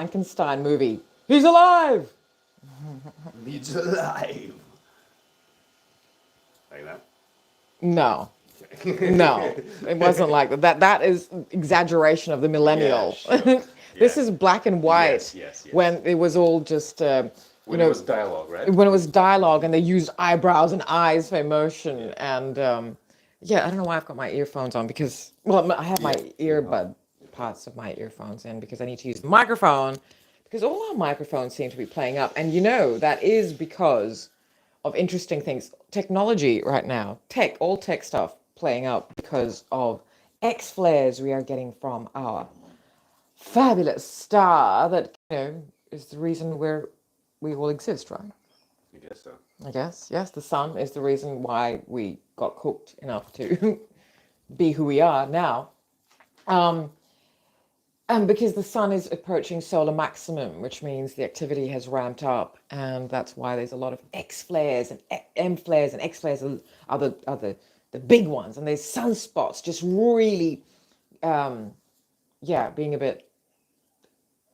Frankenstein movie. He's alive! He's alive. Like that? No. No, it wasn't like that. That is exaggeration of the Yeah, millennial. sure. This Yeah. is black and white Yes. when it was all just, When it was dialogue, right? when it was dialogue and they used eyebrows and eyes for emotion. And yeah, I don't know why I've got my earphones on because, well, I have my earbud parts of my earphones in because I need to use the microphone because all our microphones seem to be playing up. And that is because of interesting things. Technology right now, all tech stuff playing up because of X flares we are getting from our fabulous star that, is the reason we all exist, right? I guess so. I guess. Yes, the sun is the reason why we got cooked enough to be who we are now. Um, and because the sun is approaching solar maximum, which means the activity has ramped up, and that's why there's a lot of X flares and M flares, and X flares are the big ones, and there's sunspots just really, being a bit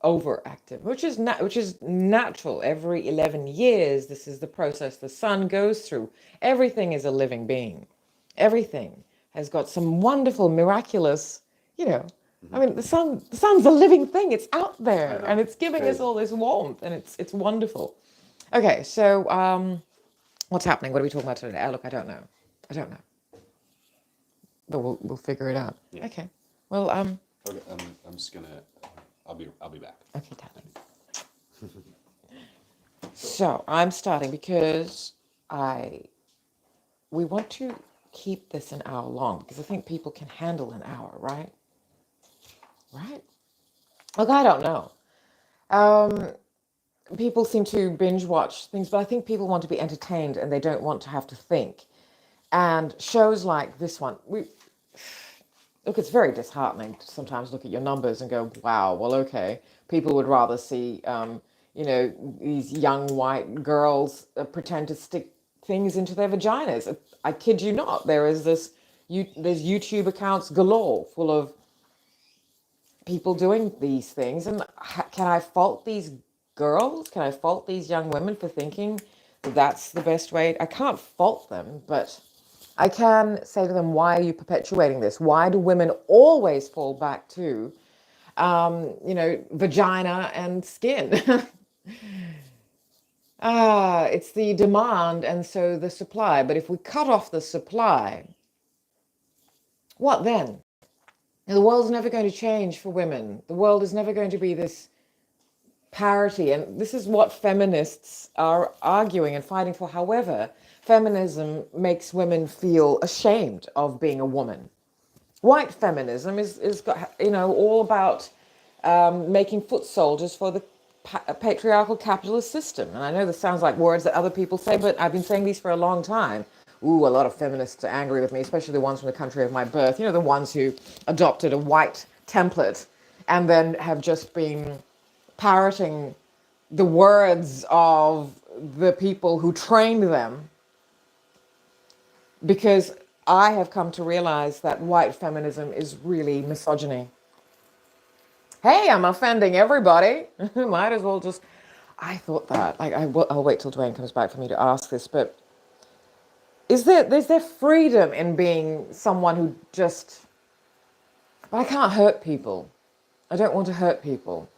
overactive, which is natural. Every 11 years, this is the process the sun goes through. Everything is a living being. Everything has got some wonderful, miraculous, I mean, the sun's a living thing. It's out there, and it's giving us all this warmth, and it's wonderful. Okay, so what's happening? What are we talking about today? Look, I don't know. But we'll figure it out. Yeah. Okay. Well, Okay, I'm just gonna. I'll be back. okay, darling. So I'm starting because we want to keep this an hour long because I think people can handle an hour, right? Right? Look, I don't know. People seem to binge watch things, but I think people want to be entertained and they don't want to have to think. And shows like this one, look, it's very disheartening to sometimes look at your numbers and go, wow, well, okay. People would rather see, these young white girls pretend to stick things into their vaginas. I kid you not. There's YouTube accounts galore full of people doing these things. And can I fault these girls? Can I fault these young women for thinking that that's the best way? I can't fault them, but I can say to them, why are you perpetuating this? Why do women always fall back to, vagina and skin? It's the demand and so the supply. But if we cut off the supply, what then? The world's never going to change for women. The world is never going to be this parity. And this is what feminists are arguing and fighting for. However, feminism makes women feel ashamed of being a woman. White feminism is all about making foot soldiers for the patriarchal capitalist system. And I know this sounds like words that other people say, but I've been saying these for a long time. Ooh, a lot of feminists are angry with me, especially the ones from the country of my birth. The ones who adopted a white template and then have just been parroting the words of the people who trained them, because I have come to realize that white feminism is really misogyny. Hey, I'm offending everybody. Might as well just. I thought that. I'll wait till Dwayne comes back for me to ask this, but is there freedom in being someone who just. But I can't hurt people. I don't want to hurt people.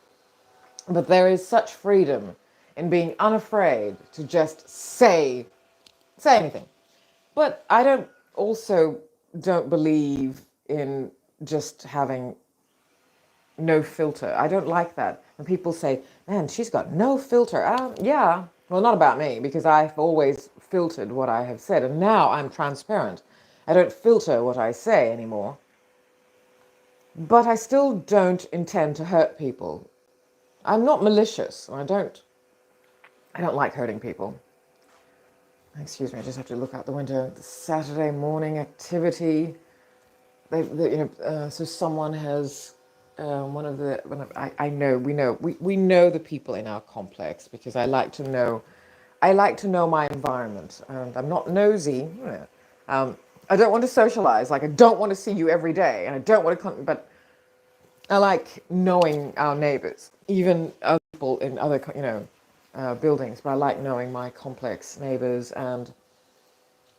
But there is such freedom in being unafraid to just say anything. But I don't believe in just having no filter. I don't like that. When people say, man, she's got no filter. Yeah, well, not about me, because I've always filtered what I have said. And now I'm transparent. I don't filter what I say anymore. But I still don't intend to hurt people. I'm not malicious. I don't like hurting people. Excuse me, I just have to look out the window. The Saturday morning activity. So someone has we know the people in our complex, because I like to know my environment, and I'm not nosy. I don't want to socialize. Like, I don't want to see you every day, and I don't want to. But I like knowing our neighbors, even other people in other, buildings. But I like knowing my complex neighbors, and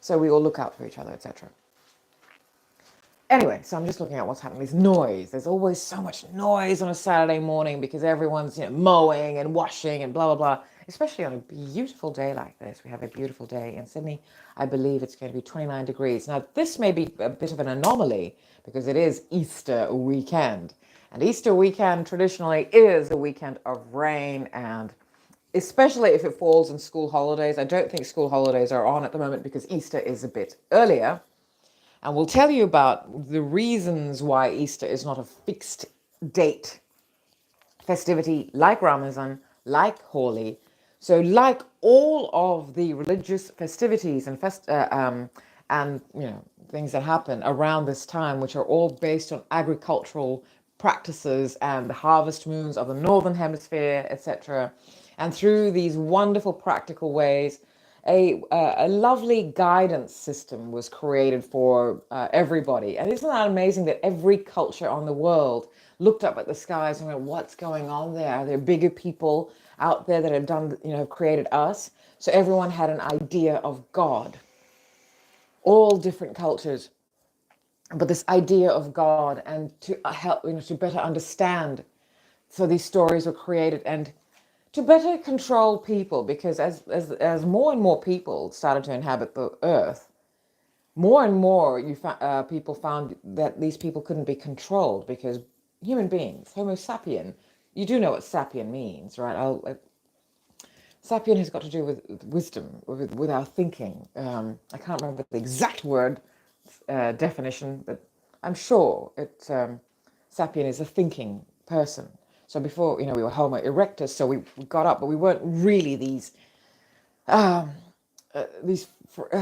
so we all look out for each other, etc. Anyway, so I'm just looking at what's happening. There's noise. There's always so much noise on a Saturday morning because everyone's mowing and washing and blah blah blah. Especially on a beautiful day like this. We have a beautiful day in Sydney. I believe it's going to be 29 degrees. Now this may be a bit of an anomaly because it is Easter weekend, and Easter weekend traditionally is a weekend of rain, and especially if it falls in school holidays. I don't think school holidays are on at the moment because Easter is a bit earlier. And we'll tell you about the reasons why Easter is not a fixed date festivity like Ramadan, like Holi. So, like all of the religious festivities and things that happen around this time, which are all based on agricultural practices and the harvest moons of the northern hemisphere, etc. And through these wonderful practical ways, a lovely guidance system was created for everybody. And isn't that amazing that every culture on the world looked up at the skies and went, what's going on there? Are there bigger people out there that have done, have created us? So everyone had an idea of God, all different cultures. But this idea of God, and to help, to better understand. So these stories were created, and to better control people, because as more and more people started to inhabit the earth, more and more people found that these people couldn't be controlled because human beings, Homo sapien, you do know what sapien means, right? Sapien has got to do with wisdom, with our thinking. I can't remember the exact word definition, but I'm sure sapien is a thinking person. So before, we were Homo erectus, so we got up, but we weren't really the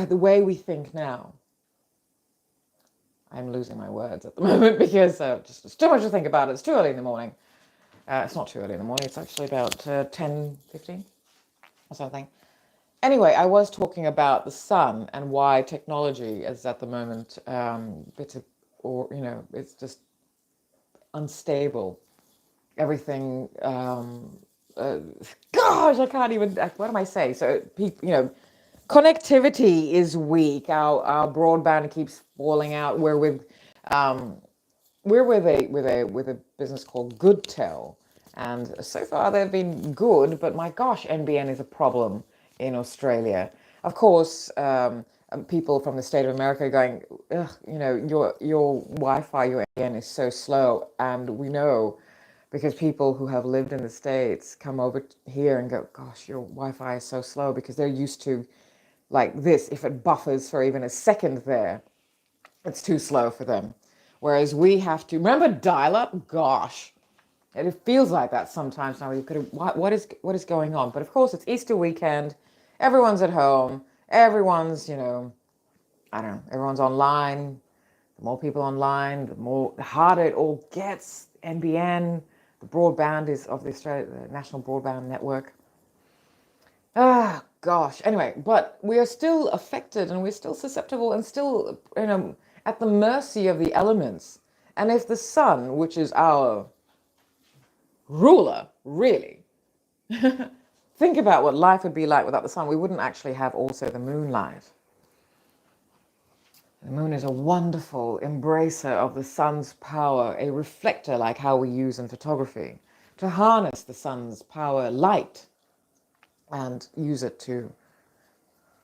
way we think now. I'm losing my words at the moment because just it's too much to think about. It's too early in the morning. It's not too early in the morning. It's actually about 10:15 or something. Anyway, I was talking about the sun and why technology is at the moment it's just unstable. Everything, gosh, I can't even, what am I saying? So, people, connectivity is weak. Our broadband keeps falling out. We're with a business called GoodTel, and so far they've been good. But my gosh, NBN is a problem in Australia. Of course, people from the state of America are going, ugh, your Wi-Fi, your NBN is so slow, and we know because people who have lived in the States come over here and go, gosh, your Wi-Fi is so slow because they're used to like this. If it buffers for even a second there, it's too slow for them. Whereas we have to remember dial-up. Gosh, and it feels like that sometimes now. You could what is going on? But of course, it's Easter weekend. Everyone's at home. Everyone's I don't know. Everyone's online. The more people online, the harder it all gets. NBN, the broadband is of the National Broadband Network. Ah, gosh. Anyway, but we are still affected and we're still susceptible and still, at the mercy of the elements. And if the sun, which is our ruler, really, think about what life would be like without the sun, we wouldn't actually have also the moonlight. The moon is a wonderful embracer of the sun's power, a reflector like how we use in photography, to harness the sun's power, light, and use it to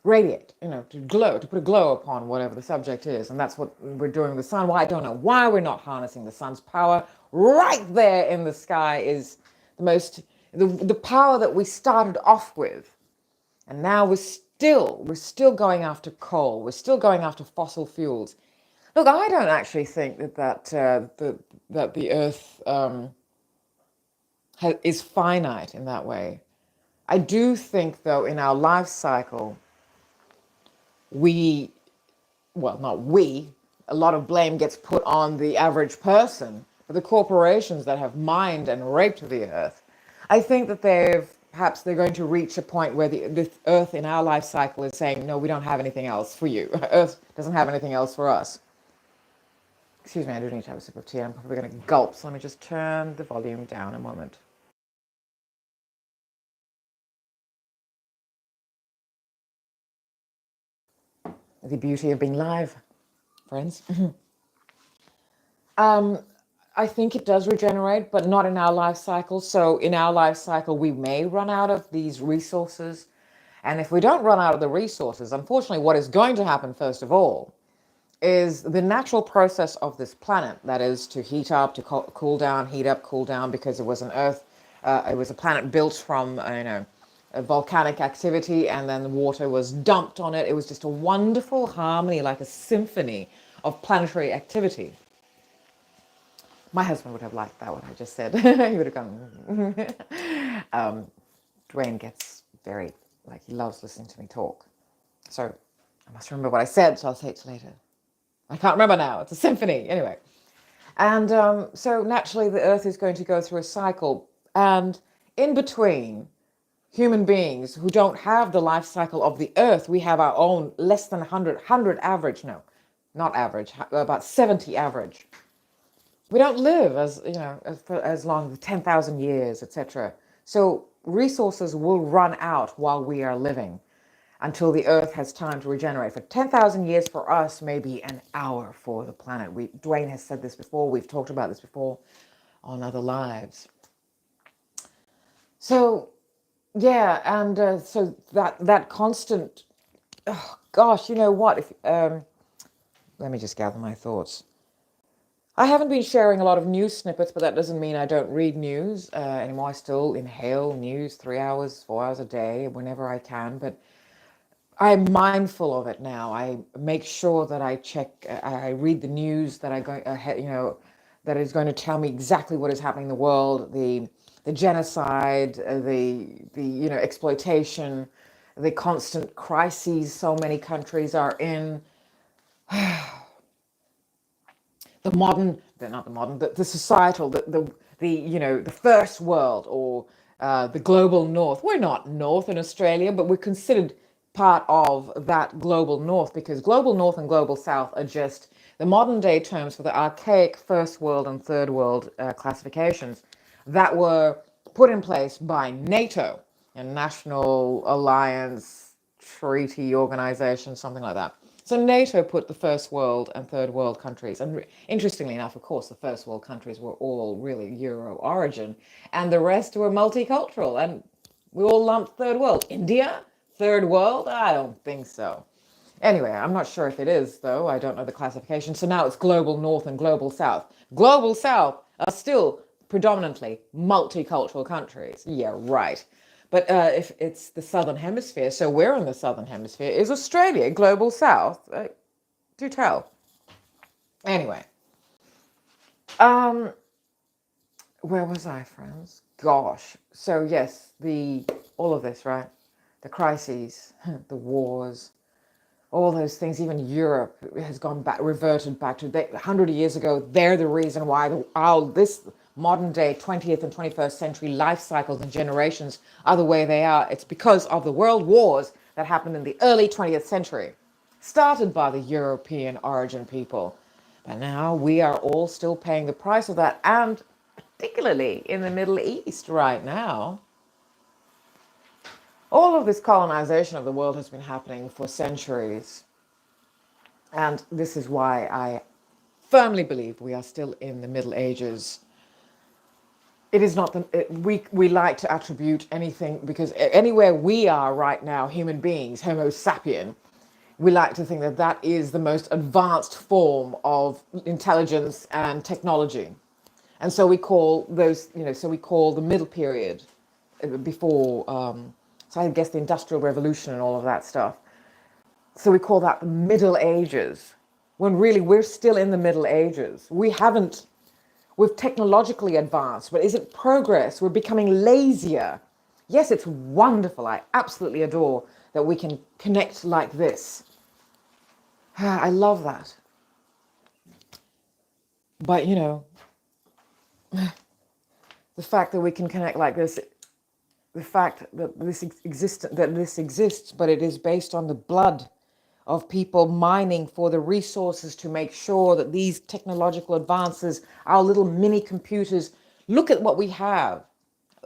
radiate, to glow, to put a glow upon whatever the subject is. And that's what we're doing with the sun. Why? I don't know why we're not harnessing the sun's power. Right there in the sky is the power that we started off with. And now we're still going after coal. We're still going after fossil fuels. Look, I don't actually think that the Earth is finite in that way. I do think, though, in our life cycle, a lot of blame gets put on the average person, but the corporations that have mined and raped the Earth. I think that they're going to reach a point where the Earth in our life cycle is saying, no, we don't have anything else for you. Earth doesn't have anything else for us. Excuse me, I do need to have a sip of tea. I'm probably going to gulp, so let me just turn the volume down a moment. The beauty of being live, friends. I think it does regenerate, but not in our life cycle. So in our life cycle, we may run out of these resources. And if we don't run out of the resources, unfortunately, what is going to happen, first of all, is the natural process of this planet, that is to heat up, to cool down, heat up, cool down, because it was an Earth, it was a planet built from, a volcanic activity, and then the water was dumped on it. It was just a wonderful harmony, like a symphony of planetary activity. My husband would have liked that, what I just said. He would have gone. Dwayne gets very, like, he loves listening to me talk. So I must remember what I said, so I'll say it later. I can't remember now. It's a symphony. Anyway. And so naturally, the Earth is going to go through a cycle. And in between, human beings who don't have the life cycle of the Earth, we have our own less than 100 average. No, not average, about 70 average. We don't live as long as 10,000 years, etc. So resources will run out while we are living until the Earth has time to regenerate. For 10,000 years for us may be an hour for the planet. Dwayne has said this before. We've talked about this before on other lives. So, yeah, and so that constant, oh gosh, you know what? Let me just gather my thoughts. I haven't been sharing a lot of news snippets, but that doesn't mean I don't read news anymore. I still inhale news 3 hours, 4 hours a day, whenever I can, but I'm mindful of it now. I make sure that I check, I read the news that that is going to tell me exactly what is happening in the world, the genocide, the exploitation, the constant crises so many countries are in. The societal, the first world, or the global north. We're not north in Australia, but we're considered part of that global north, because global north and global south are just the modern day terms for the archaic first world and third world classifications that were put in place by NATO, a national alliance treaty organization, something like that. So NATO put the first world and third world countries, and interestingly enough, of course, the first world countries were all really Euro origin, and the rest were multicultural, and we all lumped third world. India, third world? I don't think so. Anyway, I'm not sure if it is, though. I don't know the classification. So now it's global north and global south. Global south are still predominantly multicultural countries. Yeah, right. But if it's the southern hemisphere, so we're in the southern hemisphere, is Australia global south? Do tell. Anyway, where was I, friends? Gosh. So yes, all of this, right? The crises, the wars, all those things. Even Europe has reverted back to 100 years ago. They're the reason why this modern day 20th and 21st century life cycles and generations are the way they are. It's because of the world wars that happened in the early 20th century, started by the European origin people. But now we are all still paying the price of that, and particularly in the Middle East right now. All of this colonization of the world has been happening for centuries. And this is why I firmly believe we are still in the Middle Ages. It is not we like to attribute anything, because anywhere we are right now, human beings, Homo sapien, we like to think that that is the most advanced form of intelligence and technology. And so we call the middle period before, so I guess the Industrial Revolution and all of that stuff. So we call that the Middle Ages, when really we're still in the Middle Ages. We've technologically advanced, but is it progress? We're becoming lazier. Yes, it's wonderful. I absolutely adore that we can connect like this. I love that. But, the fact that we can connect like this, the fact that this exists, but it is based on the blood of people mining for the resources to make sure that these technological advances, our little mini computers, look at what we have,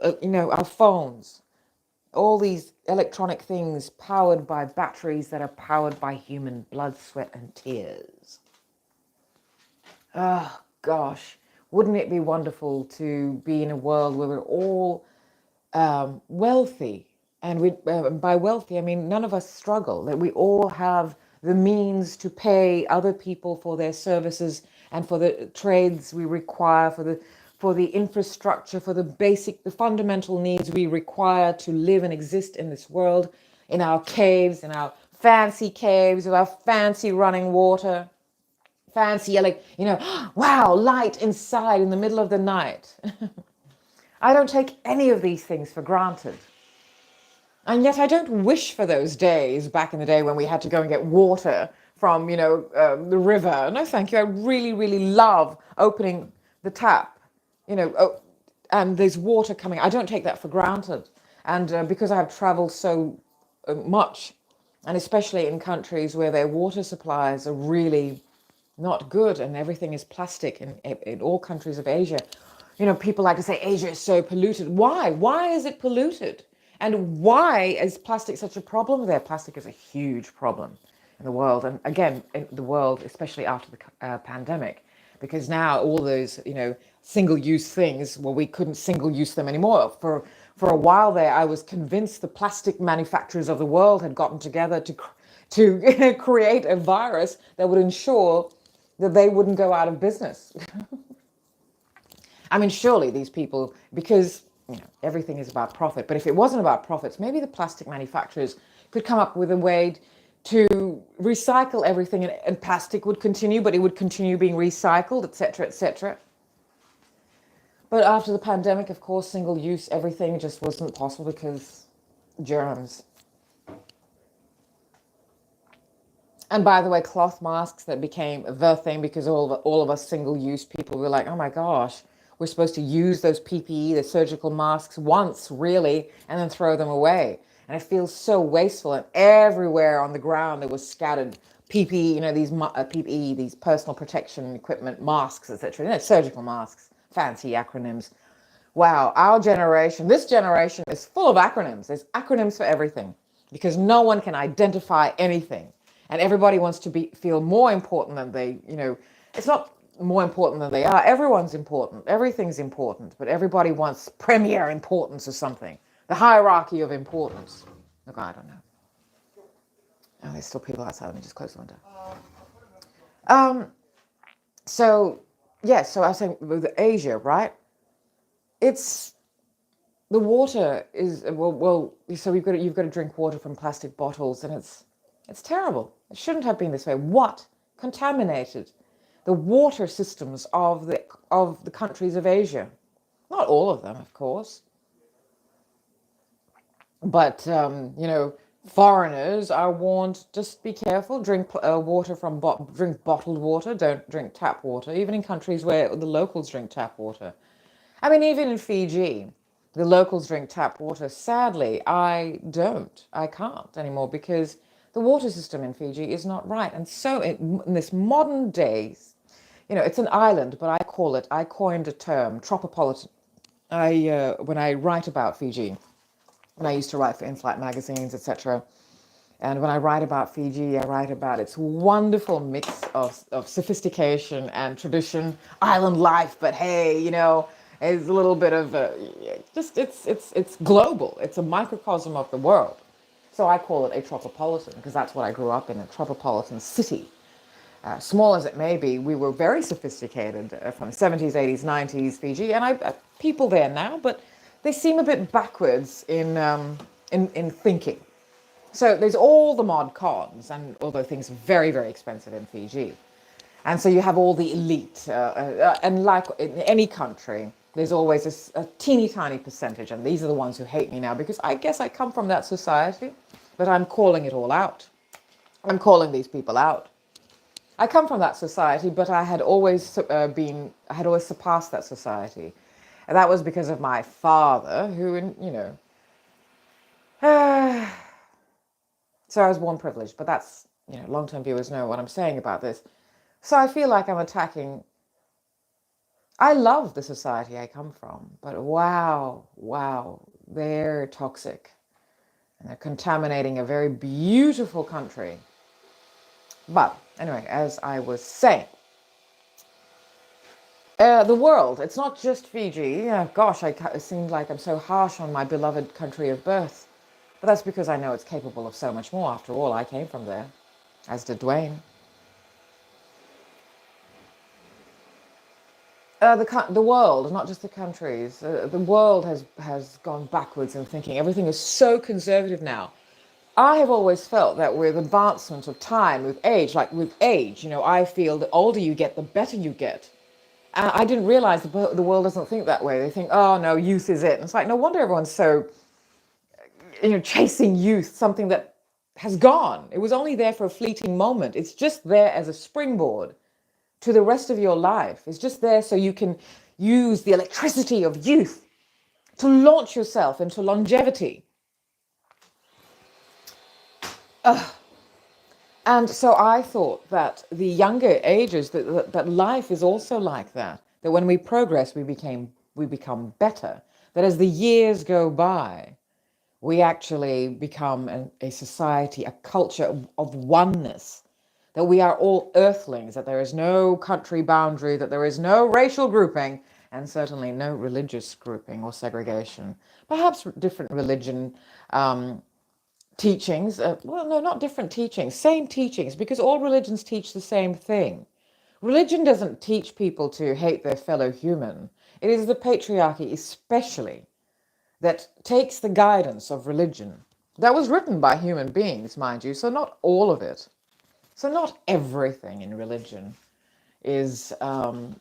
our phones, all these electronic things powered by batteries that are powered by human blood, sweat, and tears. Oh, gosh, wouldn't it be wonderful to be in a world where we're all wealthy? And by wealthy, I mean none of us struggle, that we all have the means to pay other people for their services and for the trades we require, for the infrastructure, for the fundamental needs we require to live and exist in this world, in our caves, in our fancy caves, with our fancy running water, fancy, wow, light inside in the middle of the night. I don't take any of these things for granted. And yet I don't wish for those days back in the day when we had to go and get water from, the river. No, thank you. I really, really love opening the tap, and there's water coming. I don't take that for granted. And because I have traveled so much, and especially in countries where their water supplies are really not good and everything is plastic in all countries of Asia. People like to say Asia is so polluted. Why? Why is it polluted? And why is plastic such a problem there? Plastic is a huge problem in the world. And again, in the world, especially after the pandemic, because now all those, single-use things, well, we couldn't single-use them anymore. For a while there, I was convinced the plastic manufacturers of the world had gotten together to create a virus that would ensure that they wouldn't go out of business. I mean, surely these people, because everything is about profit, but if it wasn't about profits, maybe the plastic manufacturers could come up with a way to recycle everything, and plastic would continue, but it would continue being recycled, etc., etc. But after the pandemic, of course, single-use everything just wasn't possible because germs. And by the way, cloth masks, that became the thing because all of us single-use people were like, oh my gosh, we're supposed to use those PPE, the surgical masks, once, really, and then throw them away. And it feels so wasteful. And everywhere on the ground there was scattered PPE, these PPE, these personal protection equipment, masks, etc. Surgical masks, fancy acronyms. Wow, this generation is full of acronyms. There's acronyms for everything because no one can identify anything. And everybody wants to feel more important than they, it's not more important than they are. Everyone's important. Everything's important. But everybody wants premier importance or something. The hierarchy of importance. Look, I don't know. Oh, there's still people outside. Let me just close the window. So I was saying with Asia, right? It's the water is so you've got to drink water from plastic bottles, and it's terrible. It shouldn't have been this way. What contaminated the water systems of the countries of Asia? Not all of them, of course, but foreigners are warned, just be careful. Drink water from drink bottled water. Don't drink tap water. Even in countries where the locals drink tap water. I mean, even in Fiji, the locals drink tap water. Sadly, I don't. I can't anymore because the water system in Fiji is not right. And so in this modern days, it's an island, but I coined a term, tropopolitan. When I write about Fiji, when I used to write for in-flight magazines, etc., and when I write about Fiji, I write about its wonderful mix of sophistication and tradition, island life. But hey, it's a little bit of it's global. It's a microcosm of the world. So I call it a tropopolitan because that's what I grew up in, a tropopolitan city. Small as it may be, we were very sophisticated from the 70s, 80s, 90s, Fiji, and I people there now, but they seem a bit backwards in thinking. So there's all the mod cons, and although things are very, very expensive in Fiji. And so you have all the elite, and like in any country, there's always a teeny tiny percentage, and these are the ones who hate me now because I guess I come from that society, but I'm calling it all out. I'm calling these people out. I come from that society, but I had always surpassed that society. And that was because of my father, who, so I was born privileged, but that's long-term viewers know what I'm saying about this. So I feel like I'm attacking. I love the society I come from, but wow, they're toxic and they're contaminating a very beautiful country. But anyway, as I was saying, the world, it's not just Fiji. Gosh, it seems like I'm so harsh on my beloved country of birth. But that's because I know it's capable of so much more. After all, I came from there, as did Dwayne. The world, not just the countries. The world has gone backwards in thinking. Everything is so conservative now. I have always felt that with advancement of time, with age, I feel the older you get, the better you get. And I didn't realize the world doesn't think that way. They think, oh no, youth is it. And it's like, no wonder everyone's so, chasing youth, something that has gone. It was only there for a fleeting moment. It's just there as a springboard to the rest of your life. It's just there so you can use the electricity of youth to launch yourself into longevity. And so I thought that the younger ages, that life is also like that. That when we progress, we become better. That as the years go by, we actually become a society, a culture of oneness. That we are all earthlings, that there is no country boundary, that there is no racial grouping, and certainly no religious grouping or segregation. Perhaps different religion teachings, no, not different teachings, same teachings, because all religions teach the same thing. Religion doesn't teach people to hate their fellow human. It is the patriarchy, especially, that takes the guidance of religion. That was written by human beings, mind you, so not all of it. So not everything in religion is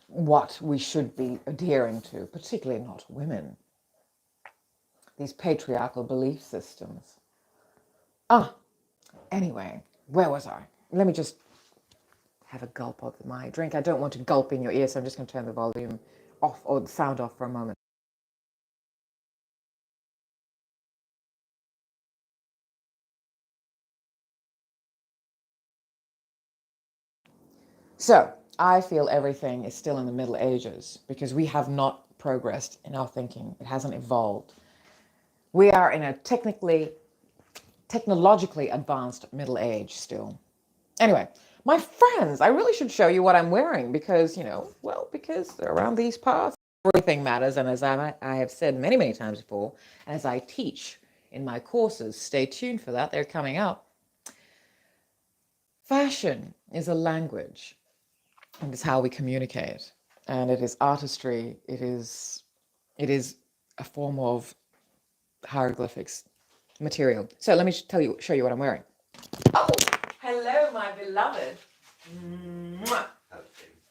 what we should be adhering to, particularly not women. These patriarchal belief systems. Anyway, where was I? Let me just have a gulp of my drink. I don't want to gulp in your ear, so I'm just going to turn the volume off, or the sound off, for a moment. So, I feel everything is still in the Middle Ages because we have not progressed in our thinking. It hasn't evolved. We are in a technologically advanced Middle Age still. Anyway, my friends, I really should show you what I'm wearing because, because around these parts, everything matters. And as I have said many, many times before, as I teach in my courses, stay tuned for that, they're coming up. Fashion is a language, and it's how we communicate. And it is artistry, it is a form of hieroglyphics material. So let me show you what I'm wearing. Oh, hello, my beloved. Mwah.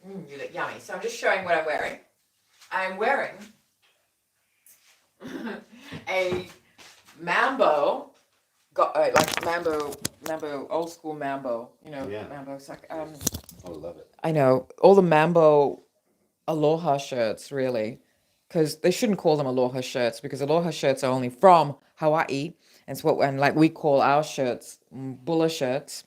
You look yummy. So I'm just showing what I'm wearing. I'm wearing a Mambo, Mambo, old school Mambo. Yeah. Mambo. It's like, I love it. I know all the Mambo Aloha shirts, really, because they shouldn't call them Aloha shirts because Aloha shirts are only from Hawaii, and like we call our shirts Bula shirts.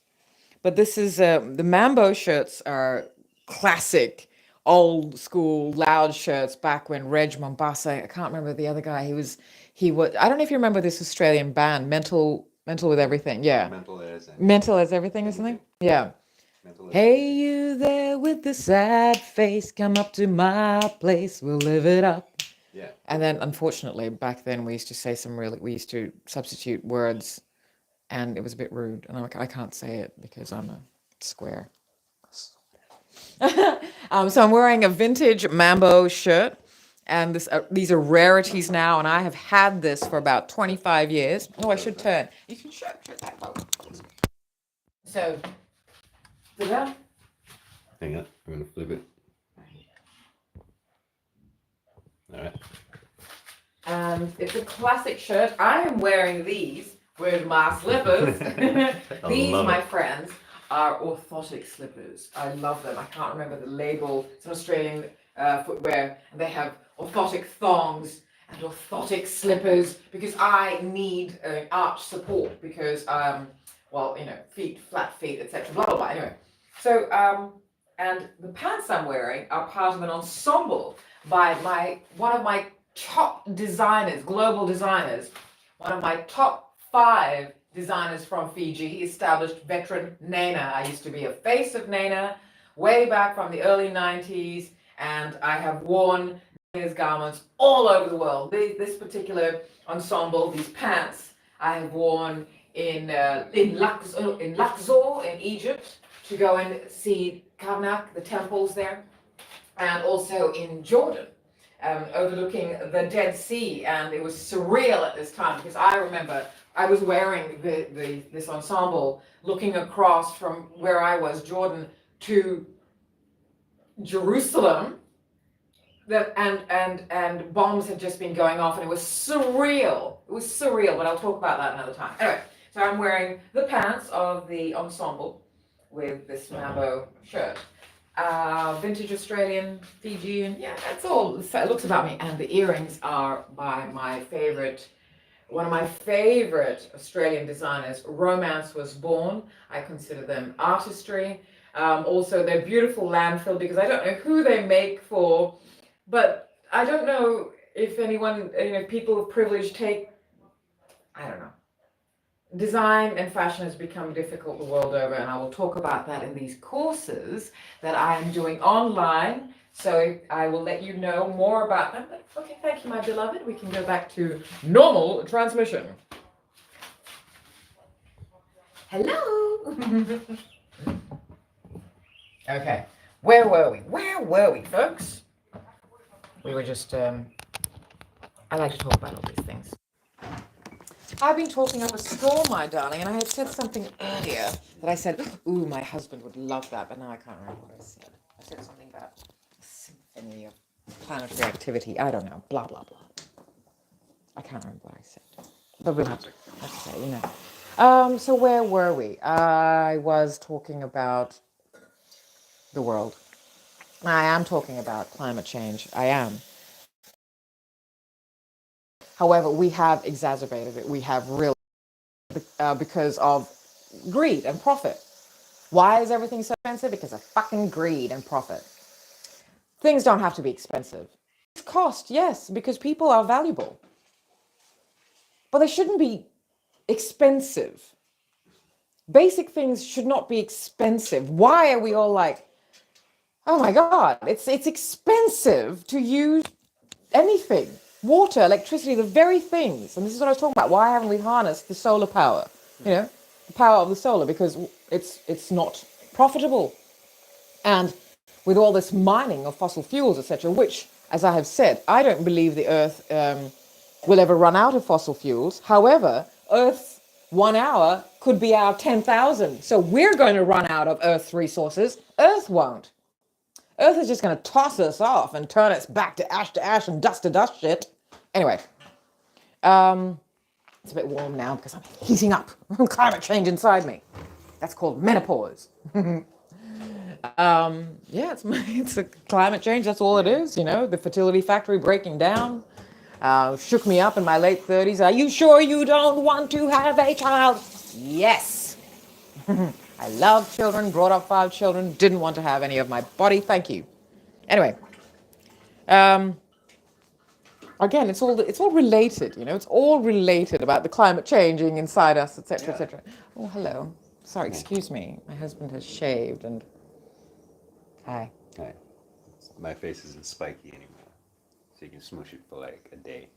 But this is the Mambo shirts are classic, old school, loud shirts back when Reg Mombasa. I can't remember the other guy. He was. I don't know if you remember this Australian band, Mental with Everything. Yeah, Mental as Everything or something. Yeah. Hey, you there with the sad face, come up to my place, we'll live it up. Yeah. And then, unfortunately, back then we used to substitute words, and it was a bit rude. And I'm like, I can't say it because I'm a square. So I'm wearing a vintage Mambo shirt, and these are rarities now, and I have had this for about 25 years. Oh, I should turn. You can show that. Oh. So, ta-da. Hang on, I'm gonna flip it. All right. And it's a classic shirt. I am wearing these with my slippers. These, my friends, are orthotic slippers. I love them. I can't remember the label. It's an Australian footwear, and they have orthotic thongs and orthotic slippers because I need arch support because well, feet, flat feet, etc. Blah blah blah. Anyway, so and the pants I'm wearing are part of an ensemble by one of my top designers, global designers, one of my top 5 designers from Fiji, established veteran Nana. I used to be a face of Nana way back from the early 90s, and I have worn Nana's garments all over the world. This particular ensemble, these pants, I have worn in Luxor in Egypt to go and see Karnak, the temples there, and also in Jordan, overlooking the Dead Sea. And it was surreal at this time because I remember I was wearing this ensemble looking across from where I was, Jordan, to Jerusalem. And bombs had just been going off, and it was surreal. It was surreal, but I'll talk about that another time. Anyway, so I'm wearing the pants of the ensemble with this Mambo shirt. Vintage Australian, Fijian, yeah, that's all it looks about me. And the earrings are by one of my favorite Australian designers. Romance Was Born. I consider them artistry. Also, they're beautiful landfill because I don't know who they make for, but I don't know if anyone, people of privilege take, I don't know. Design and fashion has become difficult the world over, and I will talk about that in these courses that I am doing online. So I will let you know more about them. But okay, thank you, my beloved. We can go back to normal transmission. Hello. Okay, where were we, folks? We were just, I like to talk about all these things. I've been talking up a storm, my darling, and I had said something earlier that I said, ooh, my husband would love that, but now I can't remember what I said. I said something about a symphony of planetary activity. I don't know, blah, blah, blah. I can't remember what I said. But we'll have to say, so where were we? I was talking about the world. I am talking about climate change. I am. However, we have exacerbated it. We have really, because of greed and profit. Why is everything so expensive? Because of fucking greed and profit. Things don't have to be expensive. It's cost, yes, because people are valuable. But they shouldn't be expensive. Basic things should not be expensive. Why are we all like, oh my God, it's expensive to use anything. Water, electricity, the very things. And this is what I was talking about. Why haven't we harnessed the solar power? The power of the solar, because it's not profitable. And with all this mining of fossil fuels, etc., which, as I have said, I don't believe the Earth will ever run out of fossil fuels. However, Earth's 1 hour could be our 10,000. So we're going to run out of Earth's resources. Earth won't. Earth is just going to toss us off and turn us back to ash and dust to dust shit. Anyway, it's a bit warm now because I'm heating up. Climate change inside me. That's called menopause. It's a climate change. That's all it is. The fertility factory breaking down. Shook me up in my late 30s. Are you sure you don't want to have a child? Yes. I love children, brought up 5 children, didn't want to have any of my body. Thank you. Anyway, again, it's all related. It's all related about the climate changing inside us, etc., etc. Oh, hello. Sorry, excuse me. My husband has shaved and. Hi. Hi. My face isn't spiky anymore, so you can smoosh it for like a day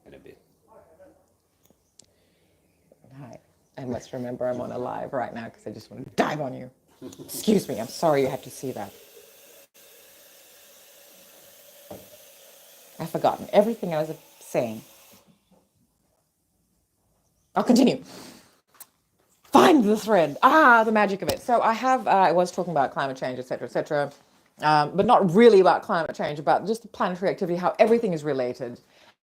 and a bit. Hi. I must remember I'm on a live right now because I just want to dive on you. Excuse me. I'm sorry you have to see that. I've forgotten everything I was saying. I'll continue. Find the thread. The magic of it. So I was talking about climate change, etc., etc., but not really about climate change, about just the planetary activity, how everything is related,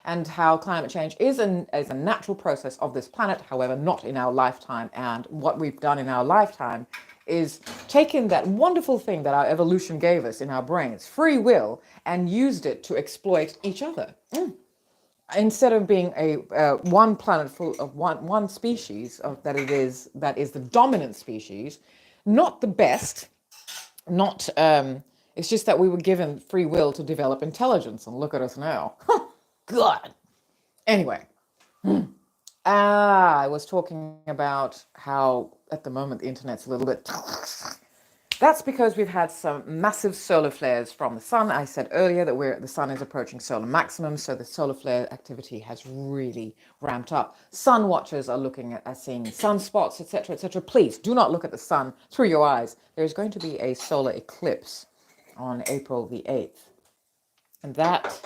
and how climate change is a natural process of this planet, however, not in our lifetime. And what we've done in our lifetime is taken that wonderful thing that our evolution gave us in our brains, free will, and used it to exploit each other. instead of being a one planet full of one species that is the dominant species, not the best, not it's just that we were given free will to develop intelligence, and look at us now. God. Anyway, I was talking about how at the moment the internet's a little bit. That's because we've had some massive solar flares from the sun. I said earlier that the sun is approaching solar maximum, so the solar flare activity has really ramped up. Sun watchers are looking at seeing sunspots, etc., etc. Please do not look at the sun through your eyes. There's going to be a solar eclipse on April the 8th, and that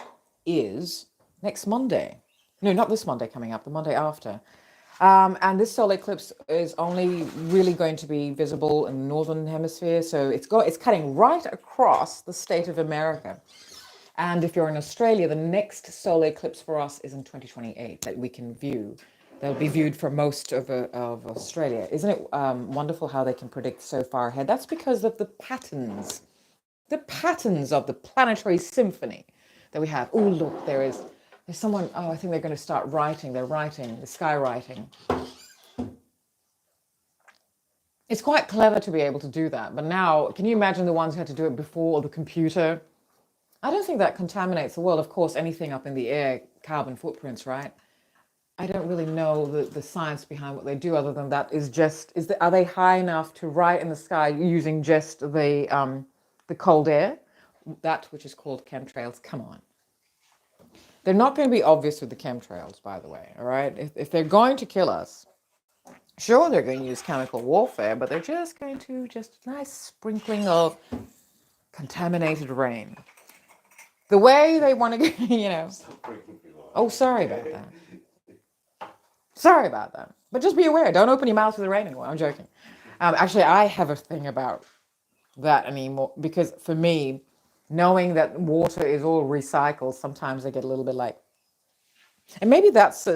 is next Monday. No, not this Monday coming up, the Monday after. And this solar eclipse is only really going to be visible in the northern hemisphere, so it's cutting right across the state of America. And if you're in Australia, the next solar eclipse for us is in 2028 that we can view. They'll be viewed for most of Australia. Isn't it wonderful how they can predict so far ahead? That's because of the patterns of the planetary symphony that we have. Oh, look, there's someone. Oh, I think they're going to start writing. They're writing the sky writing. It's quite clever to be able to do that. But now, can you imagine the ones who had to do it before the computer? I don't think that contaminates the world. Of course, anything up in the air, carbon footprints, right? I don't really know the science behind what they do, other than that are they high enough to write in the sky using just the cold air, that which is called chemtrails? Come on. They're not going to be obvious with the chemtrails, by the way, all right? If they're going to kill us, sure, they're going to use chemical warfare, but they're just going to a nice sprinkling of contaminated rain. The way they want to get, Oh, sorry about that. Sorry about that. But just be aware, don't open your mouth with the rain anymore. I'm joking. Actually, I have a thing about that anymore, because for me, knowing that water is all recycled, sometimes I get a little bit like, and maybe that's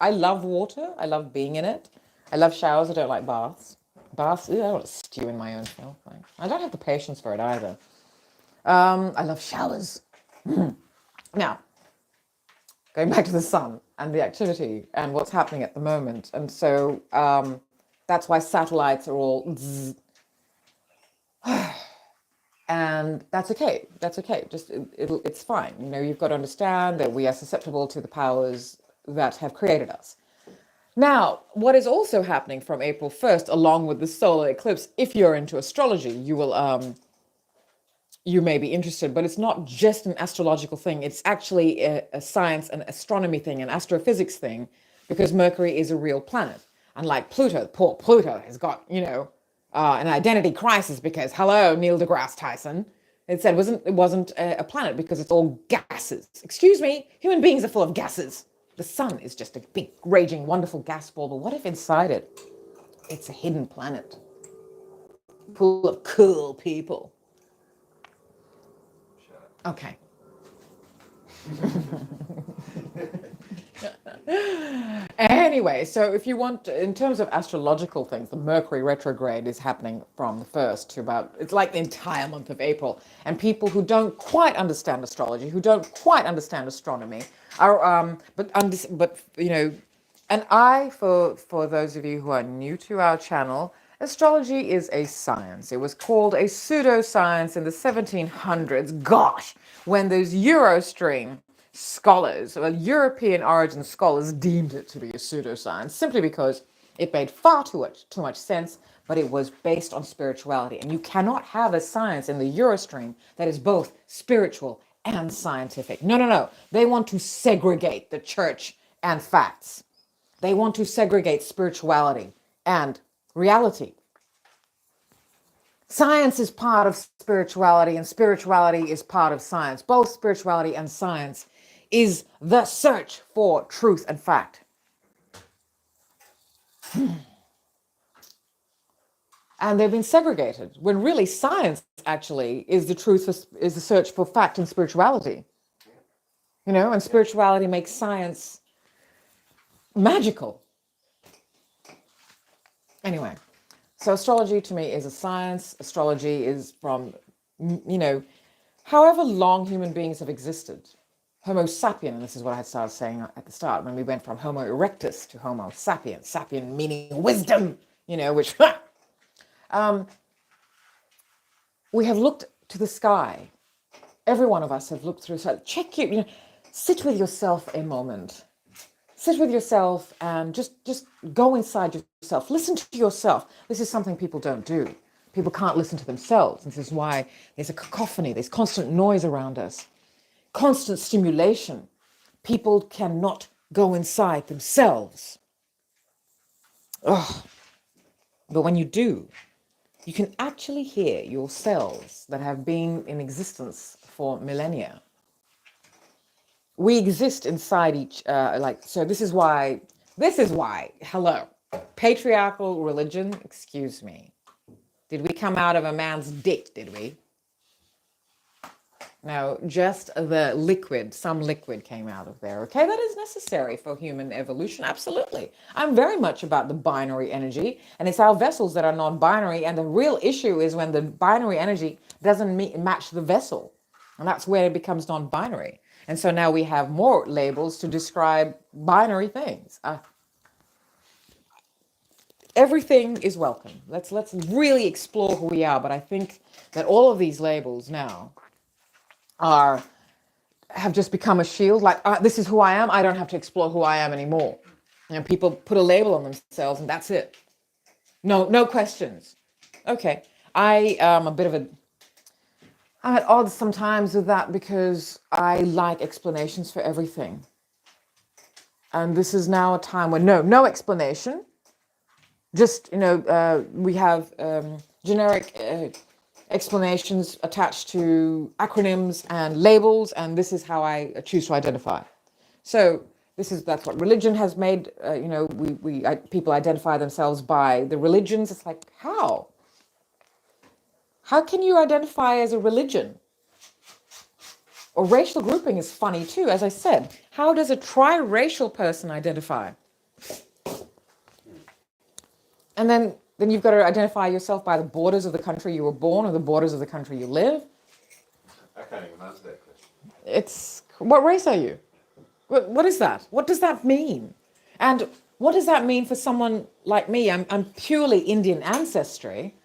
I love water. I love being in it. I love showers. I don't like baths. Baths, I don't want to stew in my own filth. I don't have the patience for it either. I love showers. Now, going back to the sun and the activity and what's happening at the moment. And so that's why satellites are all zzz. And that's okay. That's okay. Just it's fine. You've got to understand that we are susceptible to the powers that have created us. Now, what is also happening from April 1st, along with the solar eclipse, if you're into astrology, you may be interested, but it's not just an astrological thing. It's actually a science and astronomy thing, an astrophysics thing, because Mercury is a real planet. Unlike Pluto, poor Pluto has got, an identity crisis because, hello, Neil deGrasse Tyson. It said it wasn't a planet because it's all gases. Excuse me, human beings are full of gases. The sun is just a big, raging, wonderful gas ball, but what if inside it, it's a hidden planet full of cool people? Okay. Anyway, so if you want, in terms of astrological things, the Mercury retrograde is happening from the 1st to it's like the entire month of April. And people who don't quite understand astrology, who don't quite understand astronomy, are, and for those of you who are new to our channel, astrology is a science. It was called a pseudoscience in the 1700s. Gosh, when those Eurostream scholars, well, European origin scholars, deemed it to be a pseudoscience simply because it made far too much sense, but it was based on spirituality. And you cannot have a science in the Eurostream that is both spiritual and scientific. No. They want to segregate the church and facts. They want to segregate spirituality and reality. Science is part of spirituality, and spirituality is part of science. Both spirituality and science is the search for truth and fact. And they've been segregated, when really science actually is the truth, is the search for fact and spirituality. And spirituality makes science magical. Anyway. So astrology to me is a science. Astrology is from, however long human beings have existed. Homo sapien, and this is what I started saying at the start, when we went from Homo erectus to Homo sapien, sapien meaning wisdom, which we have looked to the sky. Every one of us have looked through. So check sit with yourself a moment. Sit with yourself and just go inside yourself. Listen to yourself. This is something people don't do. People can't listen to themselves. This is why there's a cacophony, there's constant noise around us, constant stimulation. People cannot go inside themselves. Ugh. But when you do, you can actually hear your cells that have been in existence for millennia. We exist inside each, so this is why, hello, patriarchal religion, excuse me. Did we come out of a man's dick, did we? No, just the liquid, some liquid came out of there. Okay, that is necessary for human evolution, absolutely. I'm very much about the binary energy, and it's our vessels that are non-binary, and the real issue is when the binary energy doesn't match the vessel, and that's where it becomes non-binary. And so now we have more labels to describe binary things. Everything is welcome. Let's really explore who we are, but I think that all of these labels now have just become a shield. Like, this is who I am. I don't have to explore who I am anymore. People put a label on themselves, and that's it. No questions. Okay, I am I'm at odds sometimes with that because I like explanations for everything. And this is now a time when no explanation. Just, we have generic explanations attached to acronyms and labels, and this is how I choose to identify. So that's what religion has made. People identify themselves by the religions. It's like, how? How can you identify as a religion? Or racial grouping is funny too. As I said, how does a triracial person identify? And then you've got to identify yourself by the borders of the country you were born or the borders of the country you live. I can't even answer that question. What race are you? What is that? What does that mean? And what does that mean for someone like me? I'm purely Indian ancestry.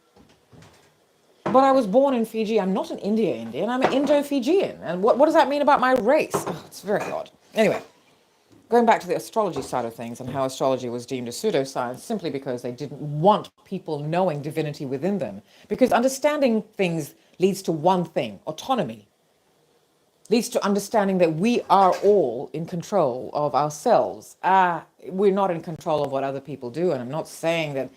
But I was born in Fiji. I'm not an Indian. I'm an Indo-Fijian. And what does that mean about my race? Oh, it's very odd. Anyway, going back to the astrology side of things and how astrology was deemed a pseudoscience simply because they didn't want people knowing divinity within them. Because understanding things leads to one thing, autonomy. Leads to understanding that we are all in control of ourselves. We're not in control of what other people do. And I'm not saying that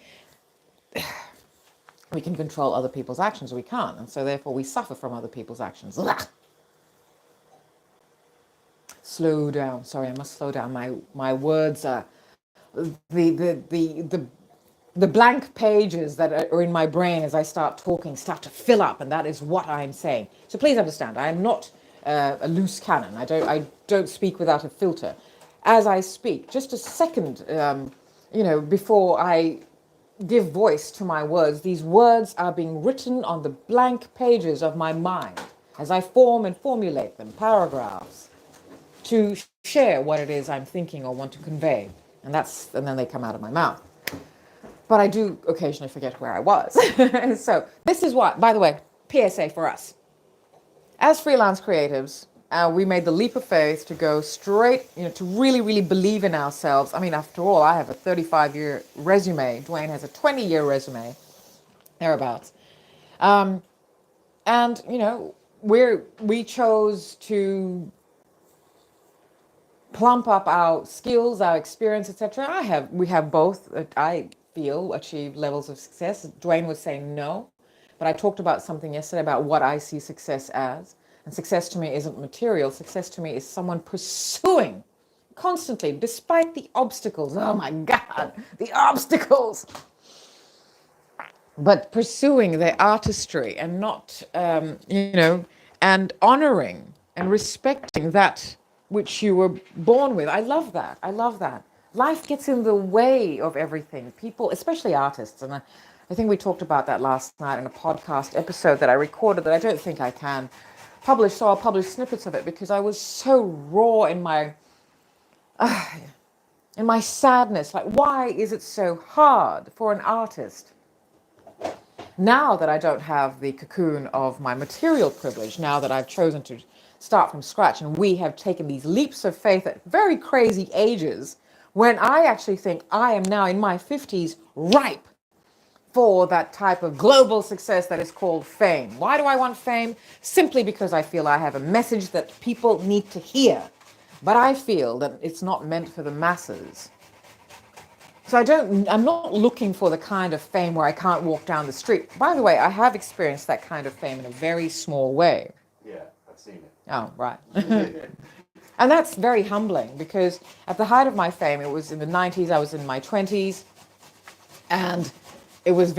we can control other people's actions. We can't. And so therefore we suffer from other people's actions. Slow down. Sorry, I must slow down. My words are the blank pages that are in my brain as I start talking start to fill up, and that is what I'm saying. So please understand, I am not a loose cannon. I don't speak without a filter. As I speak, just a second, before I give voice to my words, these words are being written on the blank pages of my mind as I form and formulate them, paragraphs, to share what it is I'm thinking or want to convey. And then they come out of my mouth. But I do occasionally forget where I was. So this is what, by the way, PSA for us. As freelance creatives, we made the leap of faith to go straight, to really, really believe in ourselves. I mean, after all, I have a 35-year resume. Dwayne has a 20-year resume, thereabouts. And, we chose to plump up our skills, our experience, etc. We have both, I feel, achieved levels of success. Dwayne would say no. But I talked about something yesterday about what I see success as. And success to me isn't material. Success to me is someone pursuing constantly, despite the obstacles. Oh my God, the obstacles. But pursuing their artistry and not, and honoring and respecting that which you were born with. I love that. Life gets in the way of everything. People, especially artists, and I think we talked about that last night in a podcast episode that I recorded that I don't think I can publish, so I'll publish snippets of it because I was so raw in my sadness. Like, why is it so hard for an artist? Now that I don't have the cocoon of my material privilege, now that I've chosen to start from scratch and we have taken these leaps of faith at very crazy ages, when I actually think I am now in my 50s ripe for that type of global success that is called fame. Why do I want fame? Simply because I feel I have a message that people need to hear. But I feel that it's not meant for the masses. So I'm not looking for the kind of fame where I can't walk down the street. By the way, I have experienced that kind of fame in a very small way. Yeah, I've seen it. Oh, right. And that's very humbling because at the height of my fame, it was in the 90s, I was in my 20s, and it was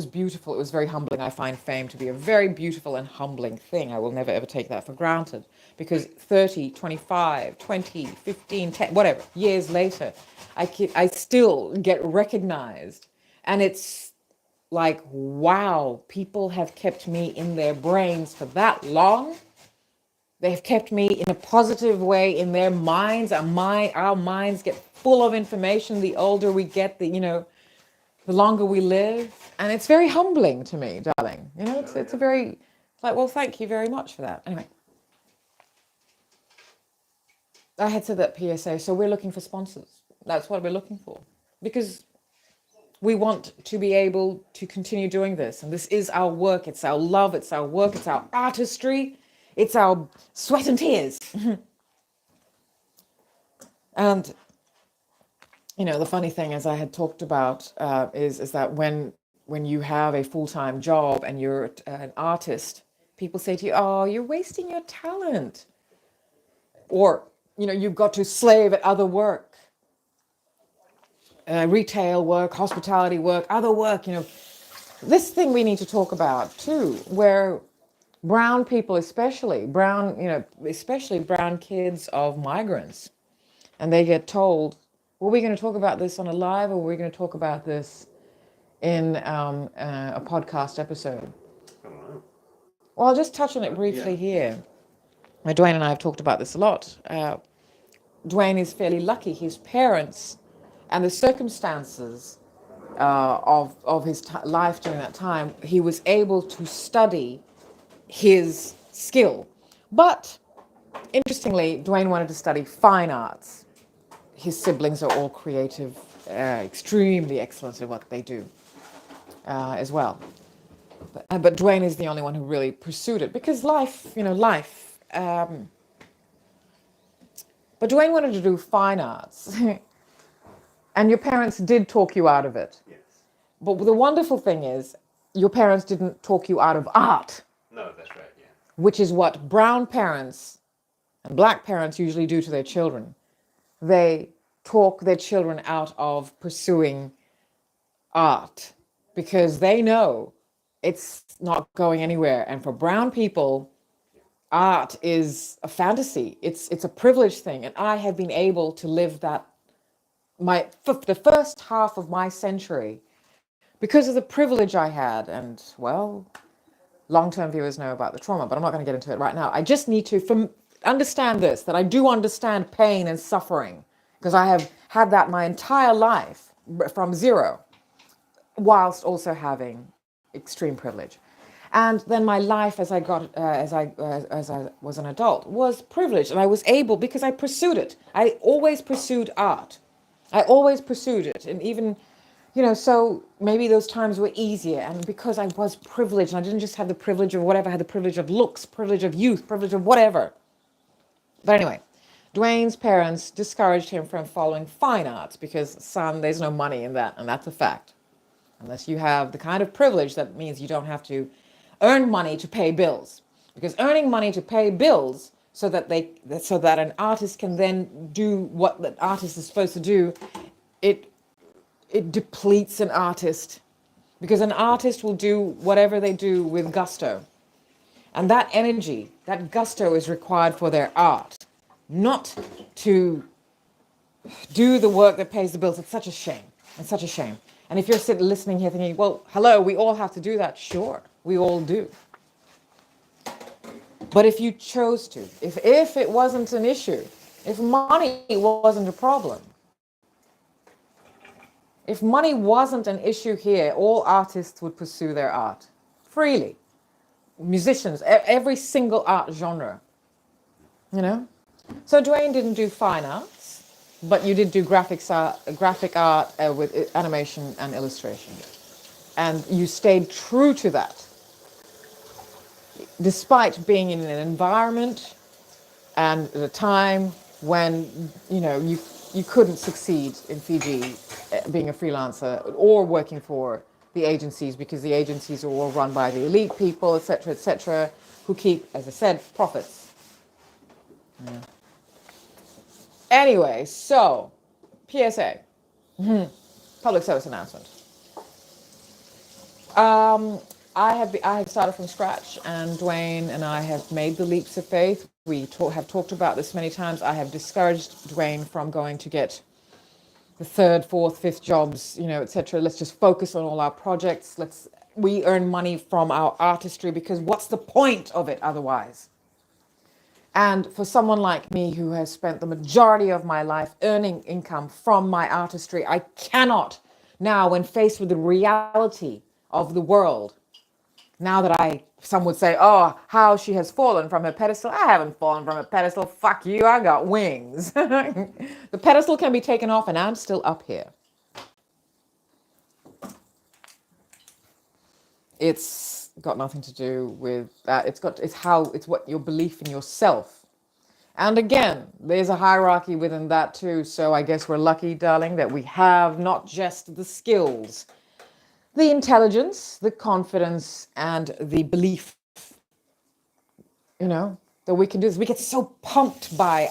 beautiful. It was very humbling. I find fame to be a very beautiful and humbling thing. I will never ever take that for granted because 30, 25, 20, 15, 10, whatever, years later, I still get recognized. And it's like, wow, people have kept me in their brains for that long. They've kept me in a positive way in their minds. Our minds get full of information. The older we get, the longer we live. And it's very humbling to me, darling. It's a very, like, well, thank you very much for that. Anyway, I had said that PSA, so we're looking for sponsors. That's what we're looking for. Because we want to be able to continue doing this. And this is our work. It's our love. It's our work. It's our artistry. It's our sweat and tears. And the funny thing, as I had talked about, is that when you have a full-time job and you're an artist, people say to you, "Oh, you're wasting your talent," or you've got to slave at other work, retail work, hospitality work, other work. This thing we need to talk about too, where brown people, especially brown kids of migrants, and they get told, well, we're going to talk about this on a live, or we're going to talk about this in a podcast episode. Well, I'll just touch on it briefly here. Dwayne and I have talked about this a lot. Dwayne is fairly lucky. His parents and the circumstances of his life during that time, he was able to study his skill. But interestingly, Dwayne wanted to study fine arts. His siblings are all creative, extremely excellent at what they do as well. But Dwayne is the only one who really pursued it because life. But Dwayne wanted to do fine arts. And your parents did talk you out of it. Yes. But the wonderful thing is, your parents didn't talk you out of art. No, that's right, yeah. Which is what brown parents and black parents usually do to their children. They talk their children out of pursuing art because they know it's not going anywhere. And for brown people, art is a fantasy. It's a privileged thing. And I have been able to live that the first half of my century because of the privilege I had. And, well, long-term viewers know about the trauma, but I'm not going to get into it right now. I just need to understand this, that I do understand pain and suffering because I have had that my entire life from zero, whilst also having extreme privilege. And then my life as I was an adult was privileged, and I was able because I pursued it. I always pursued art. I always pursued it, and even, so maybe those times were easier, and because I was privileged, and I didn't just have the privilege of whatever, I had the privilege of looks, privilege of youth, privilege of whatever. But anyway, Dwayne's parents discouraged him from following fine arts because, son, there's no money in that, and that's a fact. Unless you have the kind of privilege that means you don't have to earn money to pay bills. Because earning money to pay bills so that an artist can then do what the artist is supposed to do, it depletes an artist. Because an artist will do whatever they do with gusto. And that energy, that gusto is required for their art, not to do the work that pays the bills. It's such a shame. It's such a shame. And if you're sitting listening here thinking, well, hello, we all have to do that. Sure, we all do. But if you chose to, if it wasn't an issue, if money wasn't a problem, if money wasn't an issue here, all artists would pursue their art freely. Musicians, every single art genre, you know? So Dwayne didn't do fine arts, but you did do graphic art with animation and illustration. And you stayed true to that, despite being in an environment and at a time when, you couldn't succeed in Fiji being a freelancer or working for the agencies, because the agencies are all run by the elite people, etc., who keep, as I said, profits. Yeah. Anyway, so PSA, public service announcement. I have started from scratch, and Dwayne and I have made the leaps of faith. We have talked about this many times. I have discouraged Dwayne from going to get the third, fourth, fifth jobs, etc. Let's just focus on all our projects. We earn money from our artistry, because what's the point of it otherwise? And for someone like me who has spent the majority of my life earning income from my artistry, I cannot now, when faced with the reality of the world, now that some would say, oh, how she has fallen from her pedestal. I haven't fallen from a pedestal. Fuck you, I got wings. The pedestal can be taken off and I'm still up here. It's got nothing to do with that. It's what your belief in yourself. And again, there's a hierarchy within that too. So I guess we're lucky, darling, that we have not just the skills, the intelligence, the confidence, and the belief, that we can do this. We get so pumped by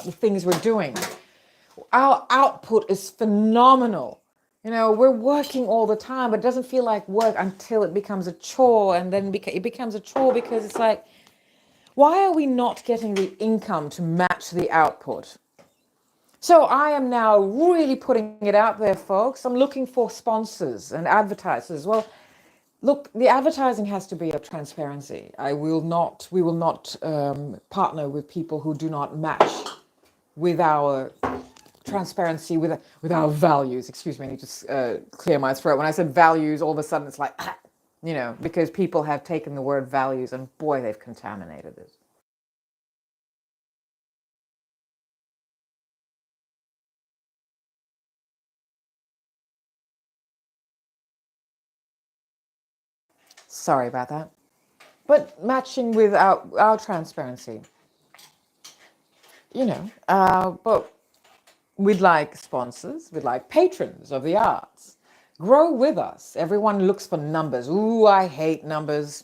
the things we're doing. Our output is phenomenal. We're working all the time, but it doesn't feel like work until it becomes a chore. And then it becomes a chore because it's like, why are we not getting the income to match the output? So I am now really putting it out there, folks. I'm looking for sponsors and advertisers. Well, look, the advertising has to be of transparency. We will not partner with people who do not match with our transparency, with our values. Excuse me, I need to clear my throat. When I said values, all of a sudden it's like, because people have taken the word values and boy, they've contaminated it. Sorry about that. But matching with our transparency, but we'd like sponsors, we'd like patrons of the arts. Grow with us. Everyone looks for numbers. Ooh, I hate numbers.